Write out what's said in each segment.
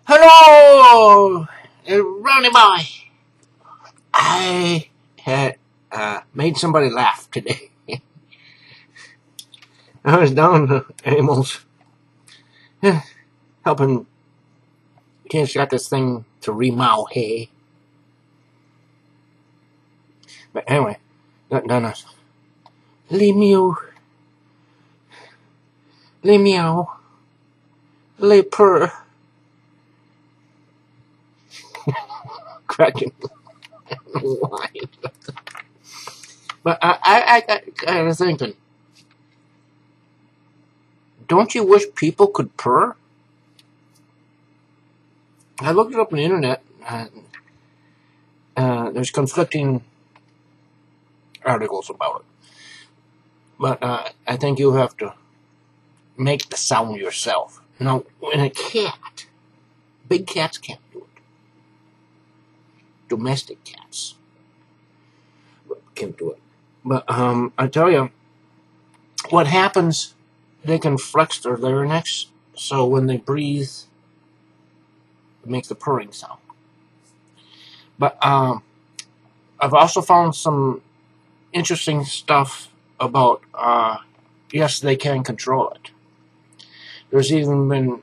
Hello, Ronnie Boy. I had made somebody laugh today. I was down to animals, helping kids got this thing to remow hay. But anyway, no. Les meow, les meow, les purr. Cracking. Why? But I was thinking, don't you wish people could purr? I looked it up on the internet. There's conflicting articles about it. But I think you have to make the sound yourself. Now, when a cat, big cats can't do it. Domestic cats can do it. But I tell you, what happens, they can flex their larynx, so when they breathe, it makes the purring sound. But I've also found some interesting stuff about, yes, they can control it. There's even been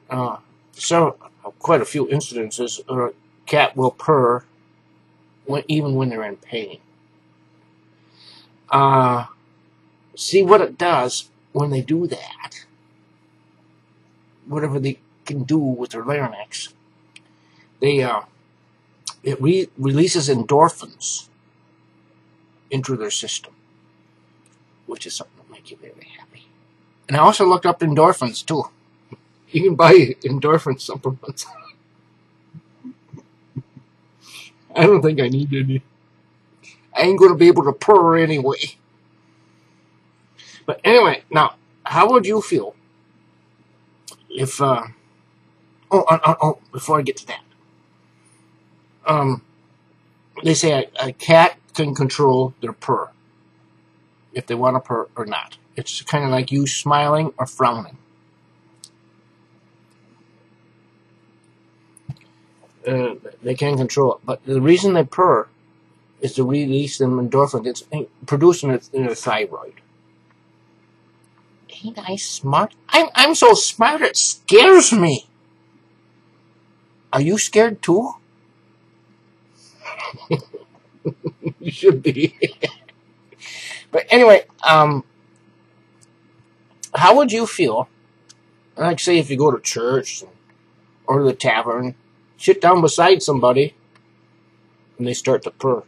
quite a few incidences where a cat will purr even when they're in pain. See what it does when they do that. Whatever they can do with their larynx, it releases endorphins into their system, which is something that makes you very happy. And I also looked up endorphins too. You can buy endorphin supplements. I don't think I need any. I ain't going to be able to purr anyway. But anyway, now, how would you feel if, before I get to that, they say a cat can control their purr, if they want to purr or not. It's kind of like you smiling or frowning. They can control it, but the reason they purr is to release them endorphins. It's producing it in their thyroid. Ain't I smart? I'm so smart it scares me. Are you scared too? You should be. But anyway, how would you feel? Like, say, if you go to church or the tavern, sit down beside somebody, and they start to purr.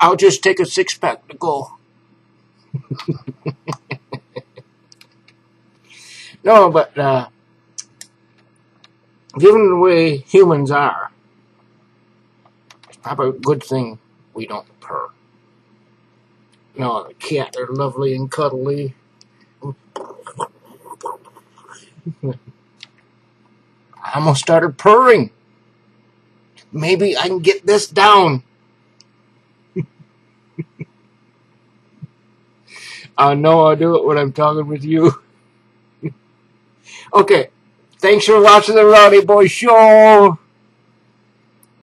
I'll just take a six-pack to go. No, but given the way humans are, it's probably a good thing we don't purr. No, the cat, they're lovely and cuddly. I almost started purring. Maybe I can get this down. I know I do it when I'm talking with you. Okay, thanks for watching the Rowdy Boy Show.